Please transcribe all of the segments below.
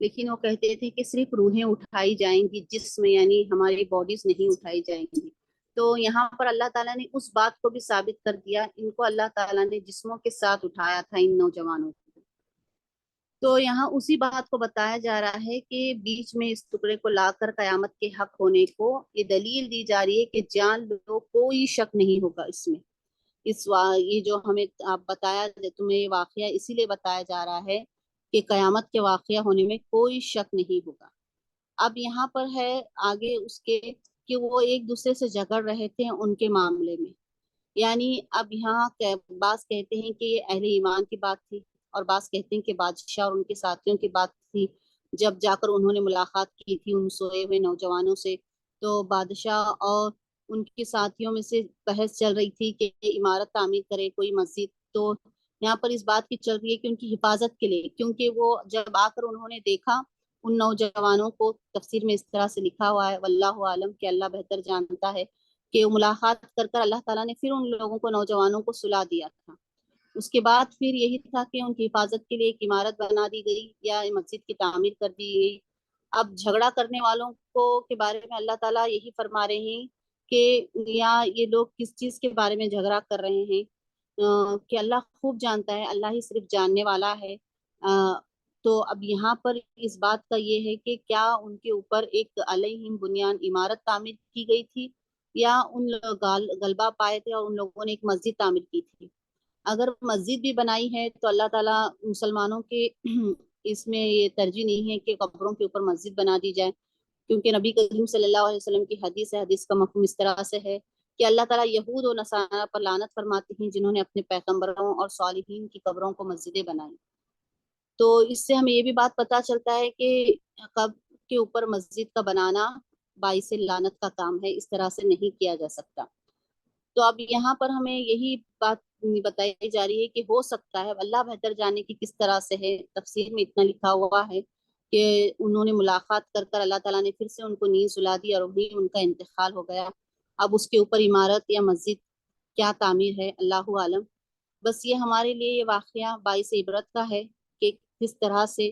لیکن وہ کہتے تھے کہ صرف روحیں اٹھائی جائیں گی، جسم یعنی ہماری باڈیز نہیں اٹھائی جائیں گی۔ تو یہاں پر اللہ تعالیٰ نے اس بات کو بھی ثابت کر دیا، ان کو اللہ تعالیٰ نے جسموں کے ساتھ اٹھایا تھا ان نوجوانوں کو۔ تو یہاں اسی بات کو بتایا جا رہا ہے کہ بیچ میں اس ٹکڑے کو لا کر قیامت کے حق ہونے کو یہ دلیل دی جا رہی ہے کہ جان لو کوئی شک نہیں ہوگا اس میں۔ یہ جو ہمیں آپ بتایا تمہیں یہ واقعہ اسی لیے بتایا جا رہا ہے کہ قیامت کے واقعہ ہونے میں کوئی شک نہیں ہوگا۔ اب یہاں پر ہے آگے اس کے کہ وہ ایک دوسرے سے جھگڑ رہے تھے ان کے معاملے میں، یعنی اب یہاں بعض کہتے ہیں کہ یہ اہل ایمان کی بات تھی، اور بعض کہتے ہیں کہ بادشاہ اور ان کے ساتھیوں کی بات تھی۔ جب جا کر انہوں نے ملاقات کی تھی ان سوئے ہوئے نوجوانوں سے، تو بادشاہ اور ان کے ساتھیوں میں سے بحث چل رہی تھی کہ عمارت تعمیر کرے کوئی مسجد۔ تو یہاں پر اس بات کی چل رہی ہے کہ ان کی حفاظت کے لیے، کیونکہ وہ جب آ کر انہوں نے دیکھا ان نوجوانوں کو، تفسیر میں اس طرح سے لکھا ہوا ہے واللہ عالم کہ اللہ بہتر جانتا ہے، کہ ملاقات کر کر اللہ تعالیٰ نے پھر ان لوگوں کو نوجوانوں کو سلا دیا تھا۔ اس کے بعد پھر یہی تھا کہ ان کی حفاظت کے لیے ایک عمارت بنا دی گئی یا مسجد کی تعمیر کر دی گئی۔ اب جھگڑا کرنے والوں کو کے بارے میں اللہ تعالیٰ یہی فرما رہے ہیں کہ یا یہ لوگ کس چیز کے بارے میں جھگڑا کر رہے ہیں، کہ اللہ خوب جانتا ہے، اللہ ہی صرف جاننے والا ہے۔ تو اب یہاں پر اس بات کا یہ ہے کہ کیا ان کے اوپر ایک علیہم بنیان عمارت تعمیر کی گئی تھی، یا ان غلبہ پائے تھے اور ان لوگوں نے ایک مسجد تعمیر کی تھی۔ اگر مسجد بھی بنائی ہے تو اللہ تعالیٰ مسلمانوں کے اس میں یہ ترجیح نہیں ہے کہ قبروں کے اوپر مسجد بنا دی جائے، کیونکہ نبی کریم صلی اللہ علیہ وسلم کی حدیث ہے، حدیث کا مفہوم اس طرح سے ہے کہ اللہ تعالیٰ یہود و نصارہ پر لعنت فرماتے ہیں جنہوں نے اپنے پیغمبروں اور صالحین کی قبروں کو مسجدیں بنائی۔ تو اس سے ہمیں یہ بھی بات پتہ چلتا ہے کہ قبر کے اوپر مسجد کا بنانا باعث لعنت کا کام ہے، اس طرح سے نہیں کیا جا سکتا۔ تو اب یہاں پر ہمیں یہی بات بتائی جا رہی ہے کہ ہو سکتا ہے، اللہ بہتر جانے کی کس طرح سے ہے، تفسیر میں اتنا لکھا ہوا ہے کہ انہوں نے ملاقات کر کر اللہ تعالیٰ نے پھر سے ان کو نیند سلا دی اور وہی ان کا انتقال ہو گیا۔ اب اس کے اوپر عمارت یا مسجد کیا تعمیر ہے، اللہ عالم۔ بس یہ ہمارے لیے یہ واقعہ باعث عبرت کا ہے کہ کس طرح سے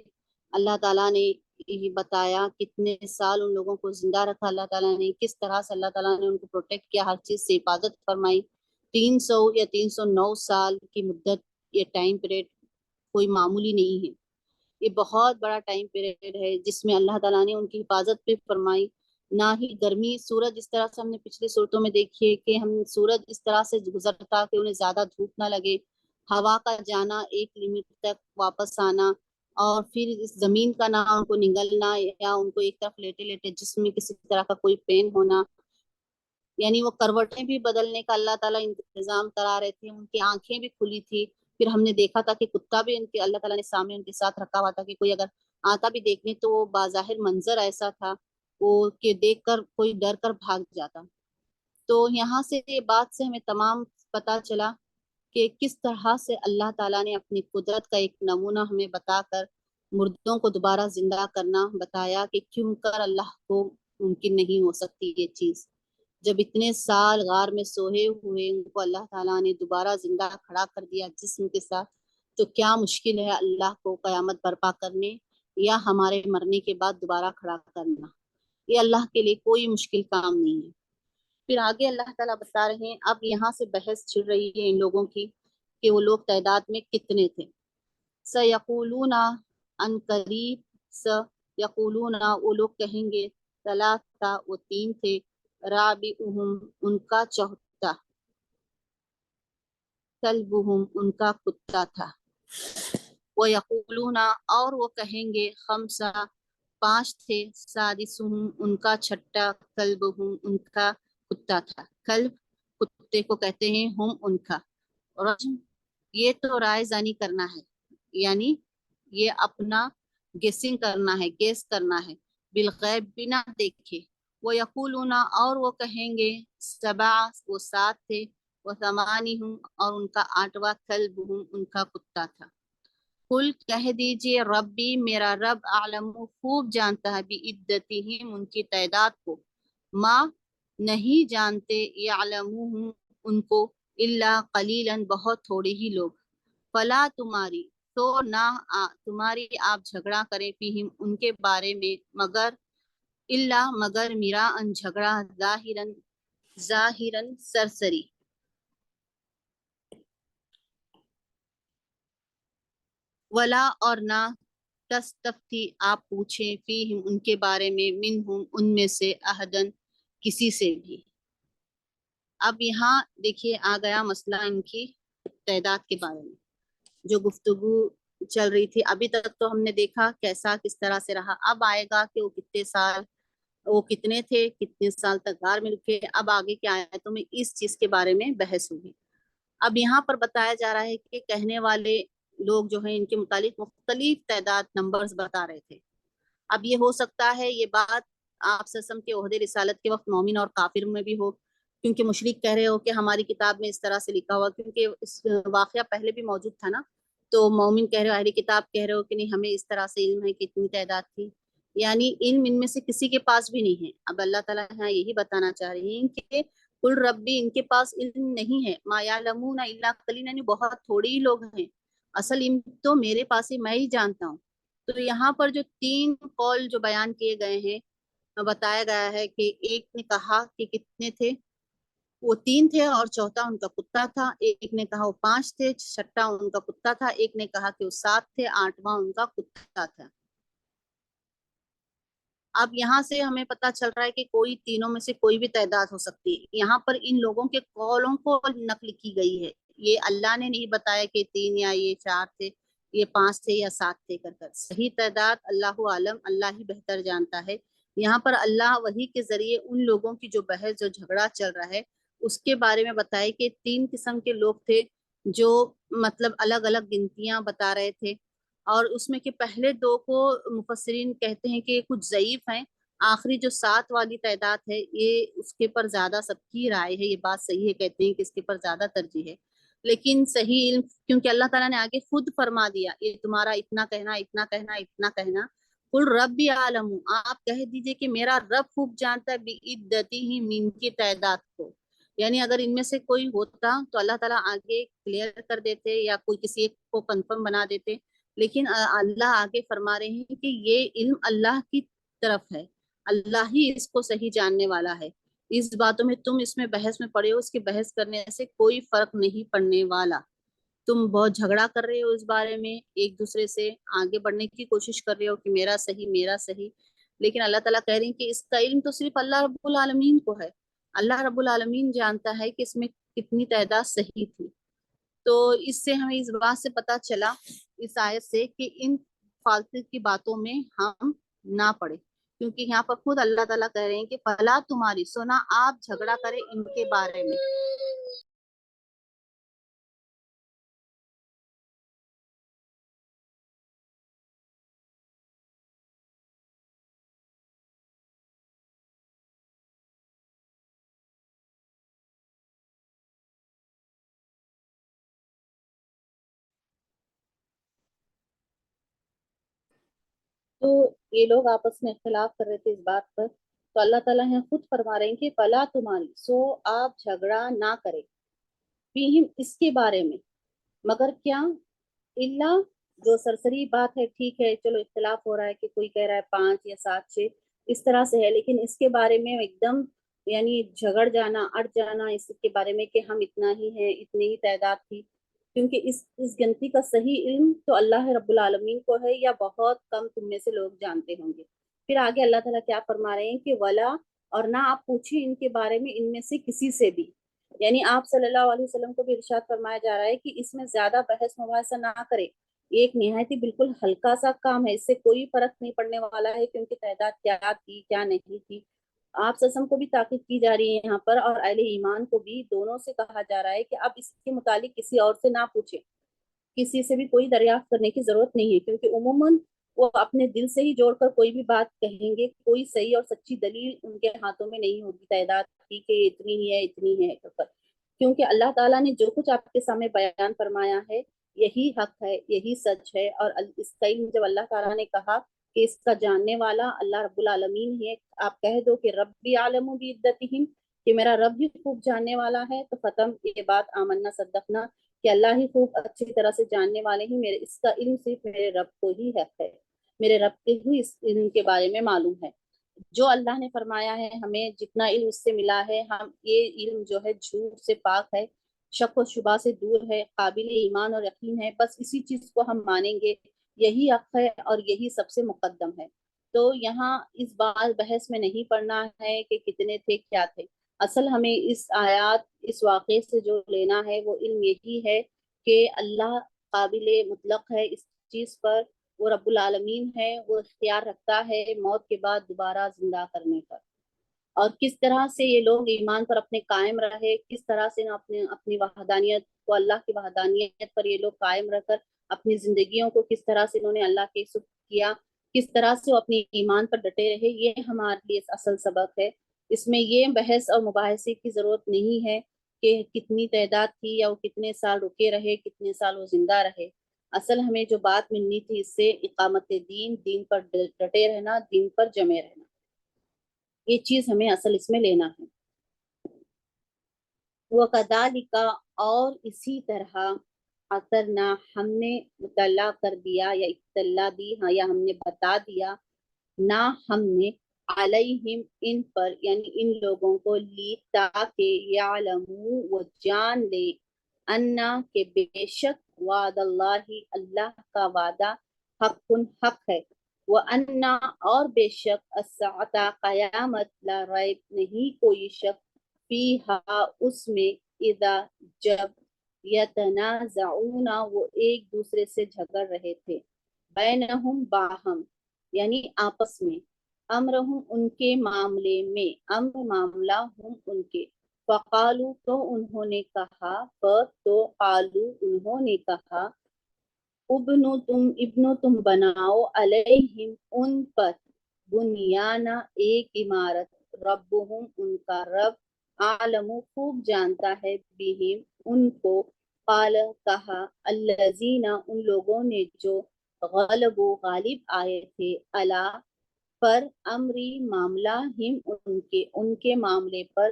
اللہ تعالیٰ نے یہ بتایا، کتنے سال ان لوگوں کو زندہ رکھا اللہ تعالیٰ نے، کس طرح سے اللہ تعالیٰ نے ان کو پروٹیکٹ کیا، ہر چیز سے حفاظت فرمائی۔ 300 یا 309 سال کی مدت، یہ ٹائم پیریڈ کوئی معمولی نہیں ہے، یہ بہت بڑا ٹائم پیریڈ ہے جس میں اللہ تعالیٰ نے ان کی حفاظت پہ فرمائی۔ نہ ہی گرمی، سورج اس طرح سے ہم نے پچھلے صورتوں میں دیکھیے کہ ہم سورج اس طرح سے گزرتا کہ انہیں زیادہ دھوپ نہ لگے، ہوا کا جانا ایک لمٹ تک واپس آنا، اور پھر اس زمین کا نہ ان کو نگلنا یا ان کو ایک طرف لیٹے لیٹے جسم میں کسی طرح کا کوئی پین ہونا، یعنی وہ کروٹیں بھی بدلنے کا اللہ تعالیٰ انتظام کرا رہے تھے، ان کی آنکھیں بھی کھلی تھی۔ پھر ہم نے دیکھا تھا کہ کتا بھی ان کے اللہ تعالیٰ نے سامنے ان کے ساتھ رکھا ہوا تھا کہ کوئی اگر آتا بھی دیکھنے تو وہ بظاہر منظر ایسا تھا وہ کہ دیکھ کر کوئی ڈر کر بھاگ جاتا۔ تو یہاں سے یہ بات سے ہمیں تمام پتہ چلا کہ کس طرح سے اللہ تعالیٰ نے اپنی قدرت کا ایک نمونہ ہمیں بتا کر مردوں کو دوبارہ زندہ کرنا بتایا کہ کیوں کر اللہ کو ممکن نہیں ہو سکتی یہ چیز۔ جب اتنے سال غار میں سوئے ہوئے ان کو اللہ تعالیٰ نے دوبارہ زندہ کھڑا کر دیا جسم کے ساتھ، تو کیا مشکل ہے اللہ کو قیامت برپا کرنے یا ہمارے مرنے کے بعد دوبارہ کھڑا کرنا؟ یہ اللہ کے لیے کوئی مشکل کام نہیں ہے۔ پھر آگے اللہ تعالیٰ بتا رہے ہیں، اب یہاں سے بحث چھڑ رہی ہے ان لوگوں کی کہ وہ لوگ تعداد میں کتنے تھے۔ سَيَقُولُونَ عَنْ قَرِيب، سَيَقُولُونَ وہ لوگ کہیں گے، ثلاثہ وہ 3 تھے، رابعہم ان کا چوتھا، کلبہم ان کا کتا تھا، وَيَقُولُونَ اور وہ کہیں گے، خمسہ 5 تھے، سادسہم ان کا چھٹا، کلبہم ان کا کتا تھا۔ کلب کتے کو کہتے ہیں، ہم ان کا رجم، یہ تو رائے زنی کرنا ہے، یعنی یہ اپنا گیسنگ کرنا ہے، گیس کرنا ہے، بالغیب بنا دیکھے۔ وَيَقُولُونَ اور وہ کہیں گے، 7 وہ 7 تھے، وَثَمَانِہُمْ اور ان کا 8واں، کلبہم ان کا کتا تھا۔ قل کہہ دیجئے، ربی میرا رب اعلم خوب جانتا ہے، بعدتہم ان کی تعداد کو، ما نہیں جانتے، یعلموہم ان کو، الا قلیلا بہت تھوڑے ہی لوگ، فلا تمہاری تو نہ تمہاری آپ جھگڑا کریں فیہم ان کے بارے میں مگر میرا ان جھگڑا ظاہرن سرسری، ولا اور نہ تستفتی آپ پوچھیں فیہم ان کے بارے میں منہم ان میں سے احدن کسی سے بھی۔ اب یہاں دیکھیے آ گیا مسئلہ ان کی تعداد کے بارے میں جو گفتگو چل رہی تھی۔ ابھی تک تو ہم نے دیکھا کیسا کس طرح سے رہا، اب آئے گا کہ وہ کتنے سال، وہ کتنے تھے، کتنے سال تک غار میں رکے۔ اب آگے کیا آیتوں میں اس چیز کے بارے میں بحث ہوگی۔ اب یہاں پر بتایا جا رہا ہے کہ کہنے والے لوگ جو ہیں ان کے متعلق مختلف تعداد نمبرز بتا رہے تھے۔ اب یہ ہو سکتا ہے یہ بات آپ سسم کے عہدے رسالت کے وقت مومن اور کافر میں بھی ہو، کیونکہ مشرک کہہ رہے ہو کہ ہماری کتاب میں اس طرح سے لکھا ہوا، کیونکہ اس واقعہ پہلے بھی موجود تھا نا، تو مومن کہہ رہے ہو، اہل کتاب کہہ رہے ہو کہ نہیں ہمیں اس طرح سے علم ہے کہ اتنی تعداد تھی، یعنی علم ان میں سے کسی کے پاس بھی نہیں ہے۔ اب اللہ تعالیٰ یہاں یہی بتانا چاہ رہے ہیں کہ قل ربی، ان کے پاس علم نہیں ہے، ما یعلمون الا قلیلا، یعنی بہت تھوڑی ہی لوگ ہیں، اصل علم تو میرے پاس ہی، میں ہی جانتا ہوں۔ تو یہاں پر جو 3 قول جو بیان کیے گئے ہیں، بتایا گیا ہے کہ ایک نے کہا کہ کتنے تھے، وہ 3 تھے اور چوتھا ان کا کتا تھا، ایک نے کہا وہ 5 تھے، چھٹا ان کا کتا تھا، ایک نے کہا کہ وہ 7 تھے، 8واں ان کا کتا تھا۔ اب یہاں سے ہمیں پتہ چل رہا ہے کہ کوئی تینوں میں سے کوئی بھی تعداد ہو سکتی ہے۔ یہاں پر ان لوگوں کے قولوں کو نقل کی گئی ہے، یہ اللہ نے نہیں بتایا کہ 3 یا یہ 4 تھے، یہ 5 تھے یا 7 تھے کر کر۔ صحیح تعداد اللہ عالم، اللہ ہی بہتر جانتا ہے۔ یہاں پر اللہ وحی کے ذریعے ان لوگوں کی جو بحث، جو جھگڑا چل رہا ہے، اس کے بارے میں بتائے کہ 3 قسم کے لوگ تھے جو مطلب الگ الگ گنتیاں بتا رہے تھے، اور اس میں کہ پہلے 2 کو مفسرین کہتے ہیں کہ کچھ ضعیف ہیں، آخری جو 7 والی تعداد ہے یہ اس کے پر زیادہ سب کی رائے ہے، یہ بات صحیح ہے، کہتے ہیں کہ اس کے پر زیادہ ترجیح ہے، لیکن صحیح علم کیونکہ اللہ تعالیٰ نے آگے خود فرما دیا یہ تمہارا اتنا کہنا، اتنا کہنا، اتنا کہنا۔ قل ربی عالم، آپ کہہ دیجئے کہ میرا رب خوب جانتا ہے بعدتہم، ان کی تعداد کو، یعنی اگر ان میں سے کوئی ہوتا تو اللہ تعالیٰ آگے کلیئر کر دیتے یا کوئی کسی ایک کو کنفرم بنا دیتے، لیکن اللہ آگے فرما رہے ہیں کہ یہ علم اللہ کی طرف ہے، اللہ ہی اس کو صحیح جاننے والا ہے۔ اس باتوں میں تم اس میں بحث میں پڑے ہو، اس کے بحث کرنے سے کوئی فرق نہیں پڑنے والا۔ تم بہت جھگڑا کر رہے ہو اس بارے میں، ایک دوسرے سے آگے بڑھنے کی کوشش کر رہے ہو کہ میرا صحیح، میرا صحیح، لیکن اللہ تعالیٰ کہہ رہے ہیں کہ اس کا علم تو صرف اللہ رب العالمین کو ہے، اللہ رب العالمین جانتا ہے کہ اس میں کتنی تعداد صحیح تھی۔ تو اس سے ہمیں اس بات سے پتہ چلا اس آیت سے کہ ان فالتو کی باتوں میں ہم نہ پڑے، کیونکہ یہاں پر خود اللہ تعالیٰ کہہ رہے ہیں کہ فلا تمہاری، سونا آپ جھگڑا کریں ان کے بارے میں۔ تو یہ لوگ آپس میں اختلاف کر رہے تھے اس بات پر، تو اللہ تعالیٰ یہاں خود فرما رہے ہیں کہ فلا تمہاری، سو آپ جھگڑا نہ کریں فیہم، اس کے بارے میں، مگر کیا، اللہ جو سرسری بات ہے، ٹھیک ہے چلو اختلاف ہو رہا ہے کہ کوئی کہہ رہا ہے 5 یا 7 6 اس طرح سے ہے، لیکن اس کے بارے میں ایک دم یعنی جھگڑ جانا، اڑ جانا اس کے بارے میں کہ ہم اتنا ہی ہیں، اتنی ہی تعداد تھی، کیونکہ اس گنتی کا صحیح علم تو اللہ رب العالمین کو ہے، یا بہت کم تم میں سے لوگ جانتے ہوں گے۔ پھر آگے اللہ تعالیٰ کیا فرما رہے ہیں کہ ولا، اور نہ آپ پوچھیں ان کے بارے میں ان میں سے کسی سے بھی، یعنی آپ صلی اللہ علیہ وسلم کو بھی ارشاد فرمایا جا رہا ہے کہ اس میں زیادہ بحث مباحثہ نہ کرے، یہ ایک نہایت ہی بالکل ہلکا سا کام ہے، اس سے کوئی فرق نہیں پڑنے والا ہے کہ ان کی تعداد کیا تھی کیا نہیں تھی۔ آپ سسم کو بھی تاکید کی جا رہی ہے یہاں پر، اور اہل ایمان کو بھی، دونوں سے کہا جا رہا ہے کہ اب اس کے متعلق کسی اور سے نہ پوچھیں، کسی سے بھی کوئی دریافت کرنے کی ضرورت نہیں ہے، کیونکہ عموماً وہ اپنے دل سے ہی جوڑ کر کوئی بھی بات کہیں گے، کوئی صحیح اور سچی دلیل ان کے ہاتھوں میں نہیں ہوگی تعداد کی کہ اتنی ہی ہے اتنی ہے، کیونکہ اللہ تعالیٰ نے جو کچھ آپ کے سامنے بیان فرمایا ہے یہی حق ہے، یہی سچ ہے، اور اس کا علم جب اللہ تعالیٰ نے کہا کہ اس کا جاننے والا اللہ رب العالمین ہے، آپ کہہ دو کہ ربی عالم بعدتہم، کہ میرا رب بھی خوب جاننے والا ہے، تو ختم، یہ بات آمنا صدقنا، کہ اللہ ہی خوب اچھی طرح سے جاننے والے ہیں، میرے اس کا علم صرف میرے رب کو ہی ہے، میرے رب کے ہی اس علم کے بارے میں معلوم ہے۔ جو اللہ نے فرمایا ہے ہمیں جتنا علم اس سے ملا ہے، ہم یہ علم جو ہے جھوٹ سے پاک ہے، شک و شبہ سے دور ہے، قابل ایمان اور یقین ہے، بس اسی چیز کو ہم مانیں گے، یہی حق ہے اور یہی سب سے مقدم ہے۔ تو یہاں اس بات بحث میں نہیں پڑنا ہے کہ کتنے تھے کیا تھے، اصل ہمیں اس آیات اس واقعے سے جو لینا ہے وہ علم یہی ہے کہ اللہ قابل مطلق ہے اس چیز پر، وہ رب العالمین ہے، وہ اختیار رکھتا ہے موت کے بعد دوبارہ زندہ کرنے پر، اور کس طرح سے یہ لوگ ایمان پر اپنے قائم رہے، کس طرح سے اپنی وحدانیت کو، اللہ کی وحدانیت پر یہ لوگ قائم رہ کر اپنی زندگیوں کو کس طرح سے انہوں نے اللہ کے سپرد کیا، کس طرح سے وہ اپنی ایمان پر ڈٹے رہے، یہ ہمارے لیے اصل سبق ہے۔ اس میں یہ بحث اور مباحثے کی ضرورت نہیں ہے کہ کتنی تعداد تھی یا وہ کتنے سال رکے رہے، کتنے سال وہ زندہ رہے۔ اصل ہمیں جو بات ملنی تھی اس سے اقامت دین، دین پر ڈٹے رہنا، دین پر جمے رہنا، یہ چیز ہمیں اصل اس میں لینا ہے۔ وَكَذَلِكَ، اور اسی طرح، اثرنا، ہم نے مطلع کر دیا یا اطلاع دی، ہاں، یا ہم نے بتا دیا، نہ ہم نے، علیہم، ان پر، یعنی ان لوگوں کو، لی، تاکہ، یعلمو، وہ جان لے، انا، کہ بے شک، وعد اللہ، اللہ کا وعدہ، حق، حق ہے، وَأَنَّ، اور بے شک، الساعۃ، قیامت، لا ریب، نہیں کوئی شک، فیہا، اس میں، اذا، جب، یتنازعون، وہ ایک دوسرے سے جھگڑ رہے تھے، بینہم، باہم، یعنی آپس میں، امرہم، ان کے معاملے میں، امر معاملہ، ہم ان کے، فقالو، تو انہوں نے کہا، تو قالو انہوں نے کہا، ابنو تم بناؤ، علیہم ان پر، بنیانا، ایک عمارت، ربہم، ان کا رب، عالم، خوب جانتا ہے، بہم، ان کو، قال، کہا، الذین، ان لوگوں نے جو، غلبوا، غالب آئے تھے، علی، پر، امری، معاملہ، ہم، ان کے معاملے پر،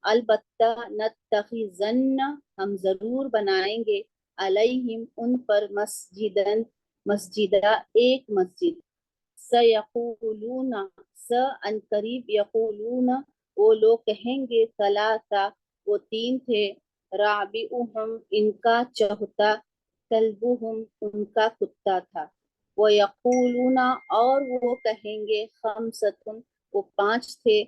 البتہ، نتخذن، ہم ضرور بنائیں گے، علیہم، ان پر، مسجدن، مسجدہ، ایک مسجد، سیقولون، ان قریب، یقولون، وہ لوگ کہیں گے، ثلاثہ، وہ تین تھے، رابعہم، ان کا چوتھا، کلبہم، ان کا کتا تھا، وَيَقُولُونَ، اور وہ کہیں گے، خمسۃ، وہ پانچ تھے،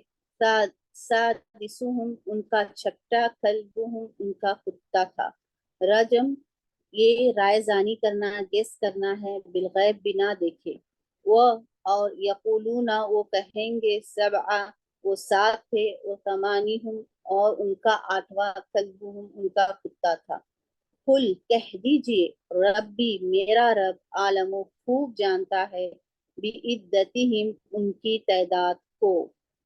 سادسہم، ان کا چھٹا، کلبہم، ان کا کتا تھا، رجم، یہ رائے زانی کرنا، گیس کرنا ہے، بالغیب، بنا دیکھے، وہ، اور یقولون، وہ کہیں گے، سبعہ، وہ سات تھے، وثمانہم، اور ان کا آٹھواں، کلبہم، ان کا کتا تھا، قل، کہہ دیجئے، ربی، میرا رب، عالم، خوب جانتا ہے، بعدتہم، ان کی تعداد کو،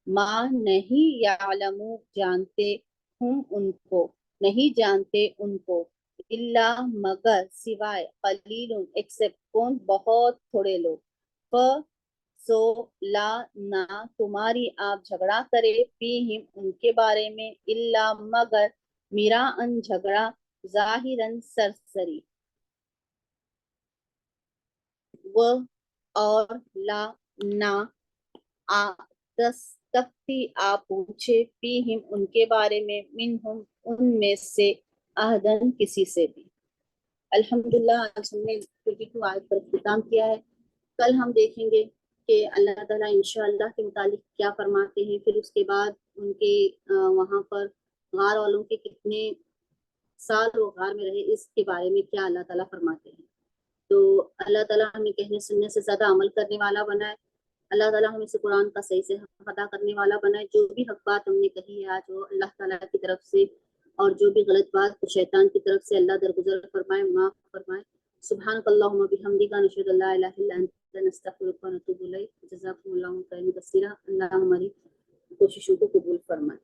ما، نہیں، یعلم، جانتے، ہم، ان کو، نہیں جانتے ان کو، الا، مگر، سوائے، قلیل، ایکسپٹ، کون، بہت تھوڑے لوگ، سو، لا، نہ، تمہاری آپ جھگڑا کرے، فیہم، ان کے بارے میں، الا، مگر، میرا ان جھگڑا، ظاہراً، سرسری، وہ، اور، لا، نہ، تستفتی، آپ پوچھے، فیہم، ان کے بارے میں، منہم، ان میں سے، احدن، کسی سے بھی۔ الحمدللہ، آج ہم نے 22 آیت پر اختتام کیا ہے۔ کل ہم دیکھیں گے کہ اللہ تعالیٰ انشاءاللہ کے متعلق کیا فرماتے ہیں، پھر اس کے بعد ان کے وہاں پر غار والوں کے کتنے سال وہ غار میں رہے، اس کے بارے میں کیا اللہ تعالیٰ فرماتے ہیں۔ تو اللہ تعالیٰ ہمیں کہنے سننے سے زیادہ عمل کرنے والا بنائے، اللہ تعالیٰ ہمیں سے قرآن کا صحیح سے حق ادا کرنے والا بنائے، جو بھی حق بات ہم نے کہی ہے آج وہ اللہ تعالیٰ کی طرف سے، اور جو بھی غلط بات شیطان کی طرف سے، اللہ درگزر فرمائے، معاف فرمائے۔ سبحانک اللہم و بحمدک، نشہد ان لا الہ الا انت، نستغفرک و نتوب الیک، جزاکم اللہ خیرا کثیرا، اللہ ہماری کوششوں کو قبول فرمائے۔